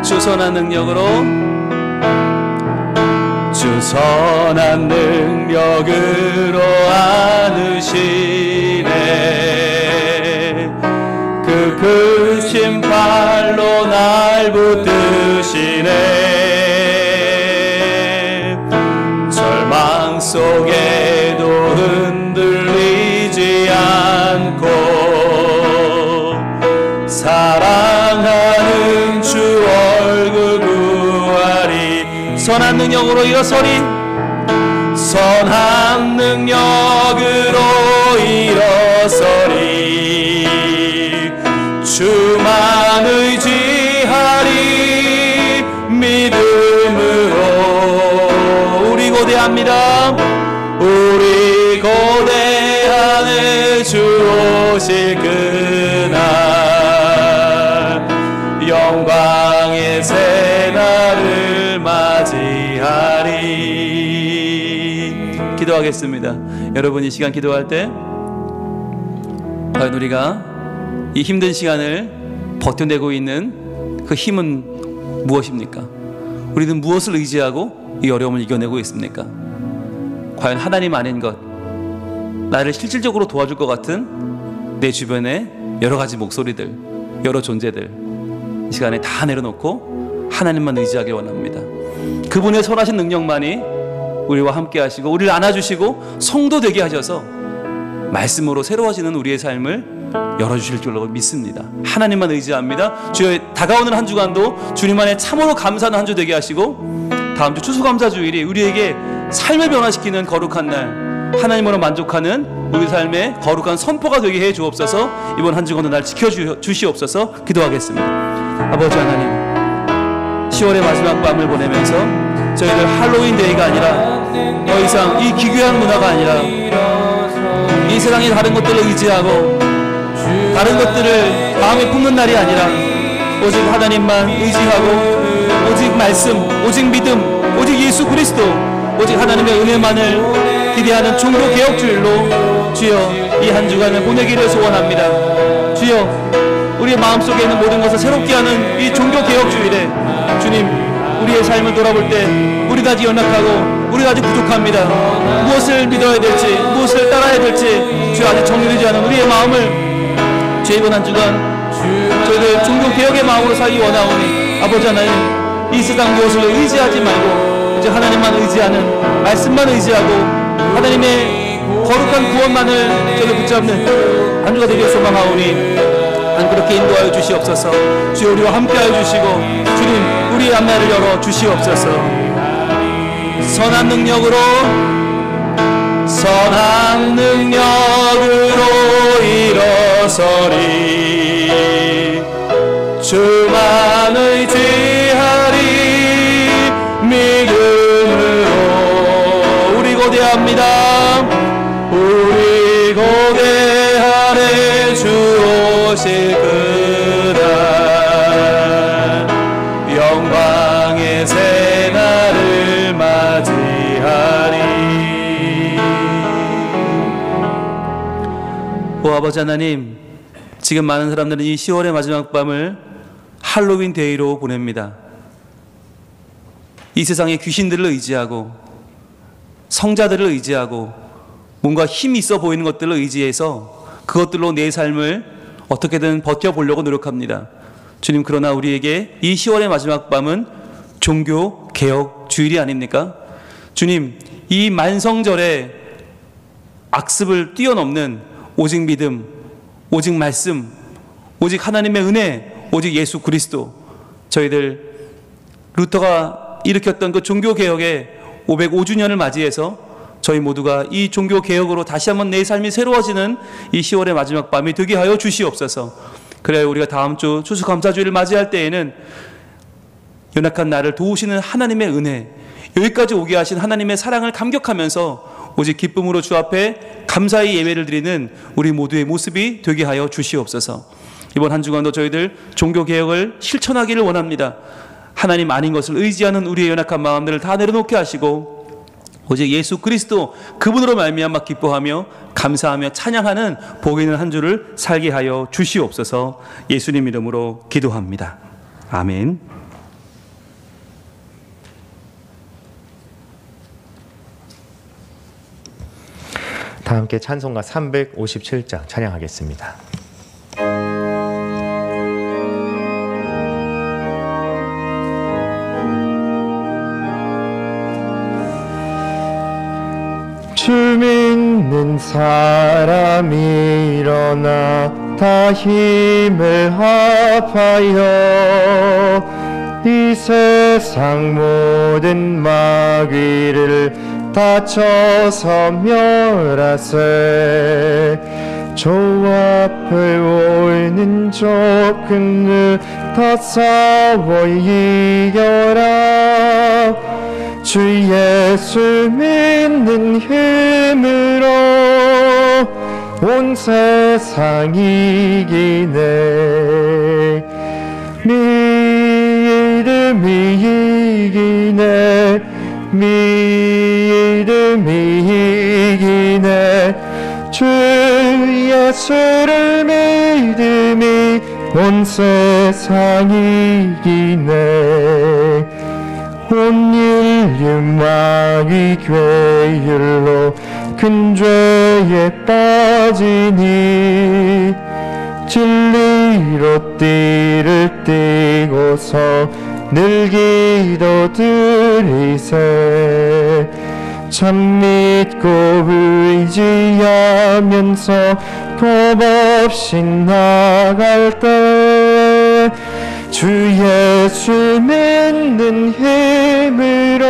Speaker 3: 주 선한 능력으로, 주 선한 능력으로 안으시네. 그 크신 팔로 날 붙드시네. 절망 속에도 흔들리지 않고 사랑하는 주 얼굴 구하리. 선한 능력으로 일어서리. 선한 능력으로 일어서리. 주만 의지하리. 믿음으로 우리 고대합니다. 우리 고대하네. 주 오실 그날 영광의 새날을 맞이하리. 기도하겠습니다. 여러분, 이 시간 기도할 때 과연 우리가 이 힘든 시간을 버텨내고 있는 그 힘은 무엇입니까? 우리는 무엇을 의지하고 이 어려움을 이겨내고 있습니까? 과연 하나님 아닌 것, 나를 실질적으로 도와줄 것 같은 내 주변의 여러 가지 목소리들, 여러 존재들, 이 시간에 다 내려놓고 하나님만 의지하길 원합니다. 그분의 선하신 능력만이 우리와 함께 하시고 우리를 안아주시고 성도 되게 하셔서 말씀으로 새로워지는 우리의 삶을 열어주실 줄로 믿습니다. 하나님만 의지합니다. 주여, 다가오는 한 주간도 주님 안에 참으로 감사하는 한 주 되게 하시고 다음 주 추수감사주일이 우리에게 삶을 변화시키는 거룩한 날, 하나님으로 만족하는 우리 삶의 거룩한 선포가 되게 해 주옵소서. 이번 한 주간도 날 지켜주시옵소서. 기도하겠습니다. 아버지 하나님, 10월의 마지막 밤을 보내면서 저희들 할로윈 데이가 아니라 더 이상 이 기괴한 문화가 아니라 이 세상의 다른 것들을 의지하고 다른 것들을 마음에 품는 날이 아니라 오직 하나님만 의지하고 오직 말씀, 오직 믿음, 오직 예수 그리스도, 오직 하나님의 은혜만을 기대하는 종교 개혁주일로 주여 이 한 주간을 보내기를 소원합니다. 주여, 우리의 마음속에 있는 모든 것을 새롭게 하는 이 종교 개혁주일에 주님, 우리의 삶을 돌아볼 때 우리가 아직 연약하고 우리가 아직 부족합니다. 무엇을 믿어야 될지, 무엇을 따라야 될지 주여 아직 정리되지 않은 우리의 마음을 주여 이번 한 주간 저희들 종교 개혁의 마음으로 살기 원하오니 아버지 하나님, 이 세상 무엇을 의지하지 말고 이제 하나님만 의지하는, 말씀만 의지하고 하나님의 거룩한 구원만을 저희 붙잡는 한 주가 되길 소망하오니 안 그렇게 인도하여 주시옵소서. 주여, 우리와 함께하여 주시고 주님, 우리의 앞날을 열어 주시옵소서. 선한 능력으로, 선한 능력으로 일어서리. 주만 의지하리. 믿음으로 우리 고대합니다. 우리 고대하네. 주 오실 그날 영광의 새날을 맞이하리. 오 아버지 하나님, 지금 많은 사람들은 이 10월의 마지막 밤을 할로윈 데이로 보냅니다. 이 세상의 귀신들을 의지하고 성자들을 의지하고 뭔가 힘이 있어 보이는 것들을 의지해서 그것들로 내 삶을 어떻게든 버텨보려고 노력합니다. 주님, 그러나 우리에게 이 10월의 마지막 밤은 종교 개혁 주일이 아닙니까? 주님, 이 만성절에 악습을 뛰어넘는 오직 믿음, 오직 말씀, 오직 하나님의 은혜, 오직 예수 그리스도, 저희들 루터가 일으켰던 그 종교개혁의 505주년을 맞이해서 저희 모두가 이 종교개혁으로 다시 한번 내 삶이 새로워지는 이 10월의 마지막 밤이 되게 하여 주시옵소서. 그래야 우리가 다음 주 추수감사주일을 맞이할 때에는 연약한 나를 도우시는 하나님의 은혜, 여기까지 오게 하신 하나님의 사랑을 감격하면서 오직 기쁨으로 주 앞에 감사의 예배를 드리는 우리 모두의 모습이 되게 하여 주시옵소서. 이번 한 주간도 저희들 종교개혁을 실천하기를 원합니다. 하나님 아닌 것을 의지하는 우리의 연약한 마음들을 다 내려놓게 하시고 오직 예수 그리스도 그분으로 말미암아 기뻐하며 감사하며 찬양하는 복 있는 한 주를 살게 하여 주시옵소서. 예수님 이름으로 기도합니다. 아멘.
Speaker 1: 다 함께 찬송가 357장 찬양하겠습니다. 주 믿는 사람이 일어나 다 힘을 합하여 이 세상 모든 마귀를 다쳐서 멸하세. 저 앞을 오는 적은 다 싸워 이겨라. 주 예수 믿는 힘으로 온 세상 이기네. 믿음이 이기네. 믿음이 이기네. 주 예수를 믿음이 온 세상 이기네. 온 인류 마귀 괴율로 큰 죄에 빠지니 진리로 띠를 띠고서 늘 기도드리세. 참 믿고 의지하면서 겁없이 나갈 때 주 예수 믿는 힘으로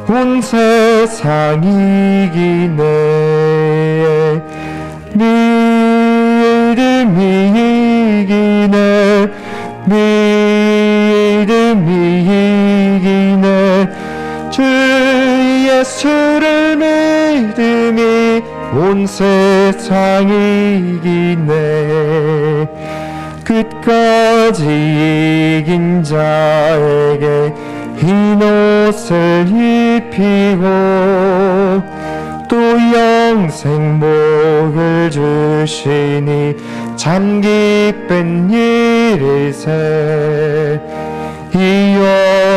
Speaker 1: 온 세상 이기네. 믿음이 이기네. 믿음이 이기네. 주 예수를 믿음이 온 세상 이기네. 끝까지 이긴 자에게 흰 옷을 입히고 또 영생 복을 주시니 참 기쁜 일이세. 이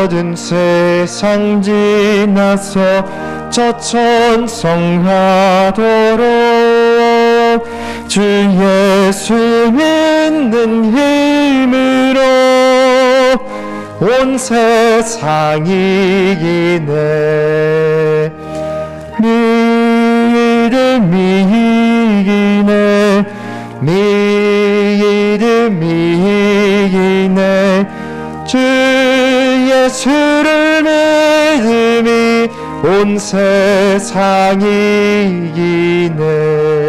Speaker 1: 어두운 세상 지나서 저 천성하도록 주 예수 믿는 힘으로 온 세상 이기네. 믿음이 이기네. 믿음이 이기네. 주 예수를 믿음이 온 세상 이기네.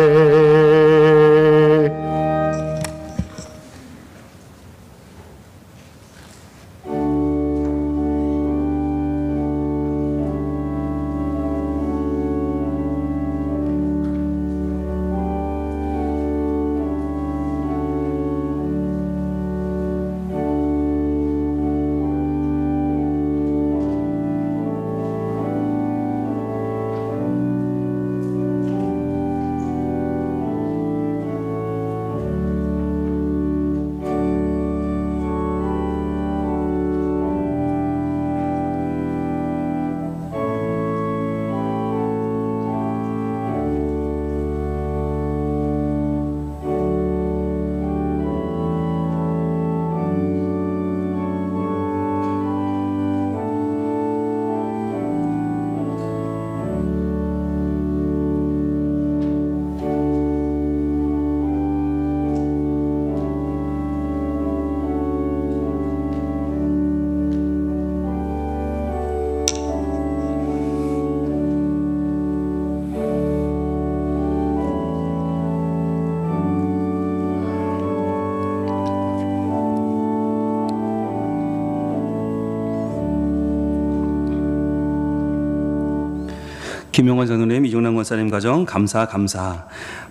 Speaker 3: 김용원 장로님, 이종남 권사님 가정 감사.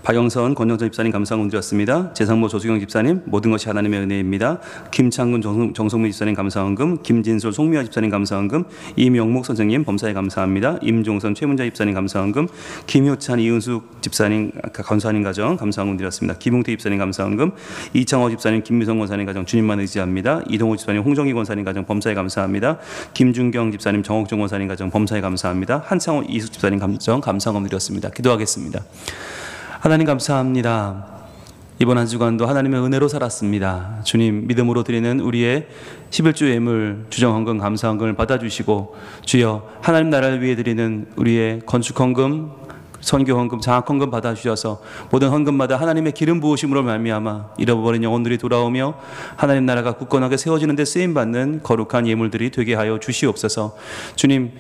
Speaker 3: 박영선, 권정선 집사님 감사함 드렸습니다. 재상모 조수경 집사님 모든 것이 하나님의 은혜입니다. 김창근, 정성민 집사님 감사원금, 김진솔, 송미화 집사님 감사원금, 이명목 선생님 범사에 감사합니다. 임종선, 최문자 집사님 감사원금, 김효찬, 이은숙 집사님 감사하는 가정 감사원금 드렸습니다. 김웅태 집사님 감사원금, 이창호 집사님, 김미성 권사님 가정 주님만 의지합니다. 이동호 집사님, 홍정희 권사님 가정 범사에 감사합니다. 김준경 집사님, 정옥정 권사님 가정 범사에 감사합니다. 한창호, 이숙 집사님 가정 감사원금 드렸습니다. 기도하겠습니다. 하나님 감사합니다. 이번 한 주간도 하나님의 은혜로 살았습니다. 주님, 믿음으로 드리는 우리의 11주 예물, 주정헌금, 감사헌금을 받아주시고, 주여 하나님 나라를 위해 드리는 우리의 건축헌금, 선교헌금, 장학헌금 받아주셔서 모든 헌금마다 하나님의 기름 부으심으로 말미암아 잃어버린 영혼들이 돌아오며 하나님 나라가 굳건하게 세워지는 데 쓰임받는 거룩한 예물들이 되게 하여 주시옵소서. 주님,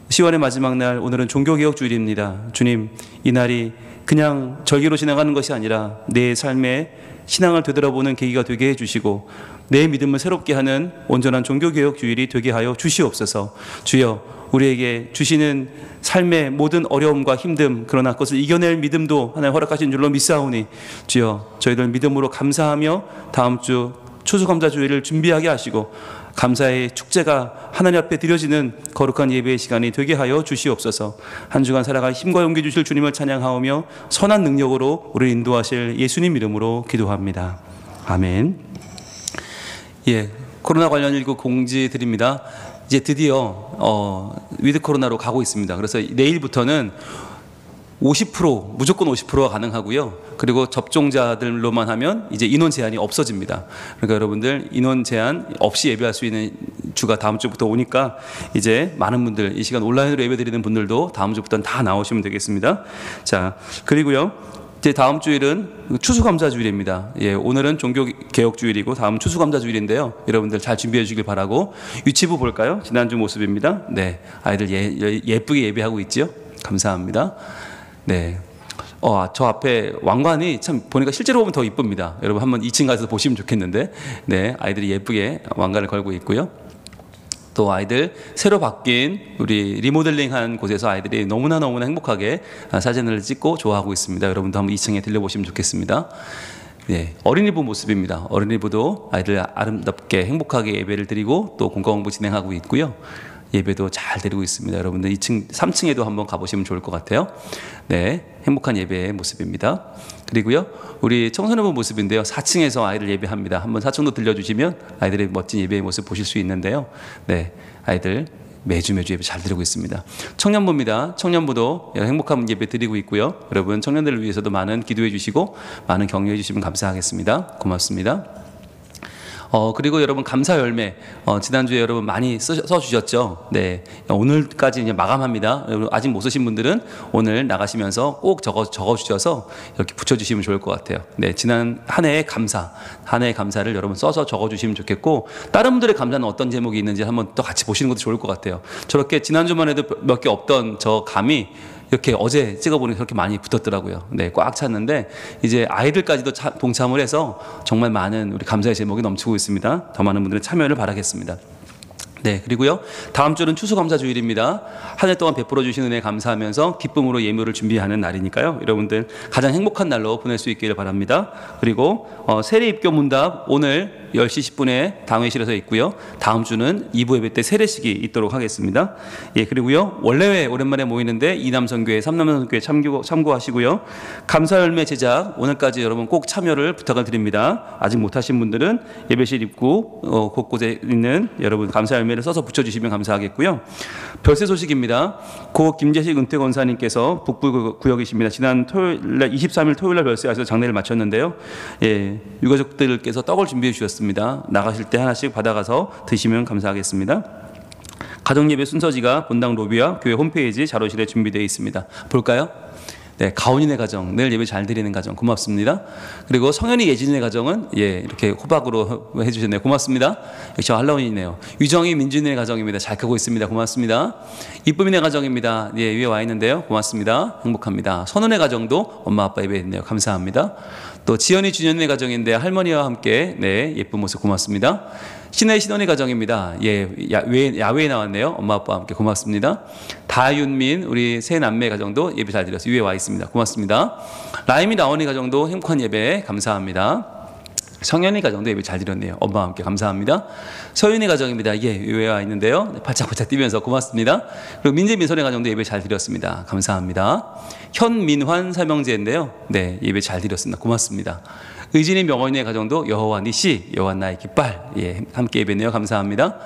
Speaker 3: 10월의 마지막 날, 오늘은 종교개혁주일입니다. 주님, 이 날이 그냥 절기로 지나가는 것이 아니라 내 삶의 신앙을 되돌아보는 계기가 되게 해주시고 내 믿음을 새롭게 하는 온전한 종교개혁주일이 되게 하여 주시옵소서. 주여, 우리에게 주시는 삶의 모든 어려움과 힘듦, 그러나 그것을 이겨낼 믿음도 하나님 허락하신 줄로 믿사오니 주여, 저희들 믿음으로 감사하며 다음 주 추수감사주일을 준비하게 하시고 감사의 축제가 하나님 앞에 드려지는 거룩한 예배의 시간이 되게 하여 주시옵소서. 한 주간 살아갈 힘과 용기 주실 주님을 찬양하오며 선한 능력으로 우리를 인도하실 예수님 이름으로 기도합니다. 아멘. 예, 코로나 관련 일부 공지 드립니다. 이제 드디어 위드 코로나로 가고 있습니다. 그래서 내일부터는 50% 무조건 50%가 가능하고요. 그리고 접종자들로만 하면 이제 인원 제한이 없어집니다. 그러니까 여러분들 인원 제한 없이 예배할 수 있는 주가 다음 주부터 오니까 이제 많은 분들 이 시간 온라인으로 예배드리는 분들도 다음 주부터는 다 나오시면 되겠습니다. 자, 그리고요. 이제 다음 주일은 추수감사주일입니다. 예, 오늘은 종교개혁주일이고 다음 추수감사주일인데요. 여러분들 잘 준비해 주시길 바라고. 유치부 볼까요? 지난주 모습입니다. 네, 아이들 예쁘게 예배하고 있지요. 감사합니다. 네. 저 앞에 왕관이 참 보니까 실제로 보면 더 이쁩니다. 여러분 한번 2층 가서 보시면 좋겠는데, 네, 아이들이 예쁘게 왕관을 걸고 있고요. 또 아이들 새로 바뀐 우리 리모델링한 곳에서 아이들이 너무나 행복하게 사진을 찍고 좋아하고 있습니다. 여러분도 한번 2층에 들려보시면 좋겠습니다. 네, 어린이부 모습입니다. 어린이부도 아이들 아름답게 행복하게 예배를 드리고 또 공과공부 진행하고 있고요. 예배도 잘 드리고 있습니다. 여러분들 2층, 3층에도 한번 가보시면 좋을 것 같아요. 네, 행복한 예배의 모습입니다. 그리고요, 우리 청소년부 모습인데요. 4층에서 아이들 예배합니다. 한번 4층도 들려주시면 아이들의 멋진 예배의 모습 보실 수 있는데요. 네, 아이들 매주 예배 잘 드리고 있습니다. 청년부입니다. 청년부도 행복한 예배 드리고 있고요. 여러분 청년들을 위해서도 많은 기도해 주시고 많은 격려해 주시면 감사하겠습니다. 고맙습니다. 그리고 여러분 감사 열매 지난주에 여러분 많이 써주셨죠. 네, 오늘까지 이제 마감합니다. 여러분 아직 못 쓰신 분들은 오늘 나가시면서 꼭 적어주셔서 이렇게 붙여주시면 좋을 것 같아요. 네, 지난 한 해의 감사를 여러분 써서 적어주시면 좋겠고 다른 분들의 감사는 어떤 제목이 있는지 한번 또 같이 보시는 것도 좋을 것 같아요. 저렇게 지난주만 해도 몇 개 없던 저 감이 이렇게 어제 찍어보니 그렇게 많이 붙었더라고요. 네, 꽉 찼는데 이제 아이들까지도 동참을 해서 정말 많은 우리 감사의 제목이 넘치고 있습니다. 더 많은 분들의 참여를 바라겠습니다. 네, 그리고요, 다음 주는 추수감사주일입니다. 한 해 동안 베풀어 주신 은혜 감사하면서 기쁨으로 예물을 준비하는 날이니까요. 여러분들 가장 행복한 날로 보낼 수 있기를 바랍니다. 그리고 세례 입교 문답 오늘 10시 10분에 당회실에서 있고요. 다음 주는 2부 예배 때 세례식이 있도록 하겠습니다. 예, 그리고요, 원래회 오랜만에 모이는데 이남선교회, 삼남선교회 참고하시고요. 감사열매 제작 오늘까지 여러분 꼭 참여를 부탁을 드립니다. 아직 못하신 분들은 예배실 입구 곳곳에 있는 여러분 감사열매를 써서 붙여주시면 감사하겠고요. 별세 소식입니다. 고 김재식 은퇴권사님께서 북부구역이십니다. 지난 토요일날 23일 토요일날 별세하셔서 장례를 마쳤는데요. 예, 유가족들께서 떡을 준비해 주셨습니다. 나가실 때 하나씩 받아가서 드시면 감사하겠습니다. 가정예배 순서지가 본당 로비와 교회 홈페이지 자료실에 준비되어 있습니다. 볼까요? 네, 가온이네 가정, 늘 예배 잘 드리는 가정 고맙습니다. 그리고 성현이 예진이네 가정은 예, 이렇게 호박으로 해주셨네요. 고맙습니다. 역시 할로윈이네요. 유정이 민준이네 가정입니다. 잘 크고 있습니다. 고맙습니다. 이쁨이네 가정입니다. 예, 위에 와 있는데요. 고맙습니다. 행복합니다. 선은의 가정도 엄마 아빠 예배했네요. 감사합니다. 또 지연이 주년의 가정인데 할머니와 함께 네, 예쁜 모습 고맙습니다. 신의 신혼의 가정입니다. 예, 야외에 나왔네요. 엄마 아빠와 함께 고맙습니다. 다윤민 우리 세 남매 가정도 예배 잘 드렸어요. 위에 와 있습니다. 고맙습니다. 라임이 나온이 가정도 행복한 예배 감사합니다. 성현이 가정도 예배 잘 드렸네요. 엄마와 함께 감사합니다. 서윤이 가정입니다. 예, 위에 와 있는데요. 발짝발짝 뛰면서 고맙습니다. 그리고 민재 민선의 가정도 예배 잘 드렸습니다. 감사합니다. 현민환 삼형제인데요. 네, 예배 잘 드렸습니다. 고맙습니다. 의진이 명언의 가정도 여호와 니시 여호와 나의 깃발 예, 함께 예배네요. 감사합니다.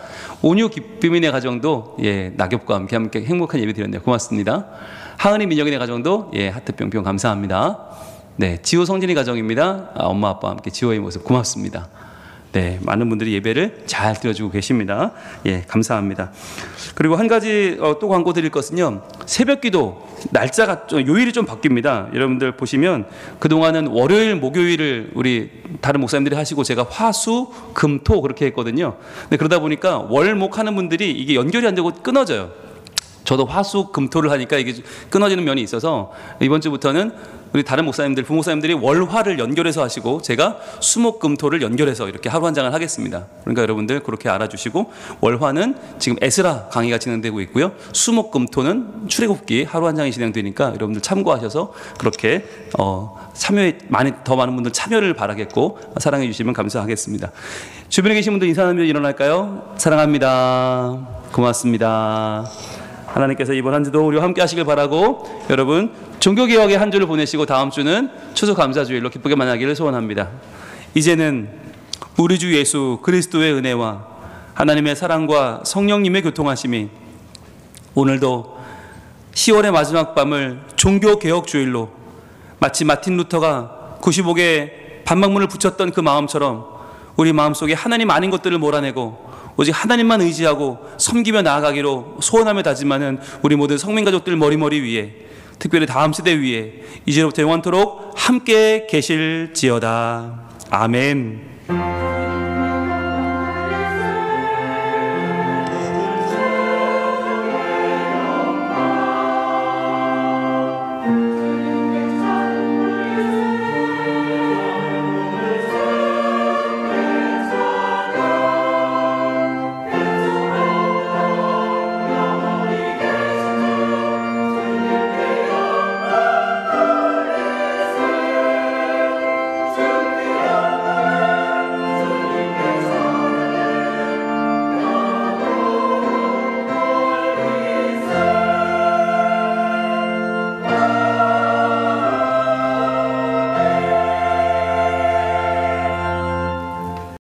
Speaker 3: 온유 기쁨인의 가정도 예, 낙엽과 함께 행복한 예배 드렸네요. 고맙습니다. 하은이 민혁인의 가정도 예, 하트 뿅뿅 감사합니다. 네, 지호 성진이 가정입니다. 엄마 아빠와 함께 지호의 모습 고맙습니다. 네, 많은 분들이 예배를 잘 드려주고 계십니다. 예, 감사합니다. 그리고 한 가지 또 광고 드릴 것은요. 새벽기도 날짜가 요일이 좀 바뀝니다. 여러분들 보시면 그동안은 월요일, 목요일을 우리 다른 목사님들이 하시고 제가 화, 수, 금, 토 그렇게 했거든요. 근데 그러다 보니까 월, 목 하는 분들이 이게 연결이 안 되고 끊어져요. 저도 화, 수, 금, 토를 하니까 이게 끊어지는 면이 있어서 이번 주부터는 우리 다른 목사님들, 부목사님들이 월, 화를 연결해서 하시고 제가 수, 목, 금, 토를 연결해서 이렇게 하루 한 장을 하겠습니다. 그러니까 여러분들 그렇게 알아주시고 월, 화는 지금 에스라 강의가 진행되고 있고요. 수, 목, 금, 토는 출애굽기 하루 한 장이 진행되니까 여러분들 참고하셔서 그렇게 참여에 더 많은 분들 참여를 바라겠고 사랑해 주시면 감사하겠습니다. 주변에 계신 분들 인사 나누며 일어날까요? 사랑합니다. 고맙습니다. 하나님께서 이번 한 주도 우리와 함께 하시길 바라고 여러분 종교개혁의 한 주를 보내시고 다음 주는 추수감사주일로 기쁘게 만나기를 소원합니다. 이제는 우리 주 예수 그리스도의 은혜와 하나님의 사랑과 성령님의 교통하심이 오늘도 10월의 마지막 밤을 종교개혁주일로 마치 마틴 루터가 95개 반박문을 붙였던 그 마음처럼 우리 마음속에 하나님 아닌 것들을 몰아내고 오직 하나님만 의지하고 섬기며 나아가기로 소원하며 다짐하는 우리 모든 성민가족들 머리머리 위에 특별히 다음 세대 위에 이제부터 영원토록 함께 계실지어다. 아멘.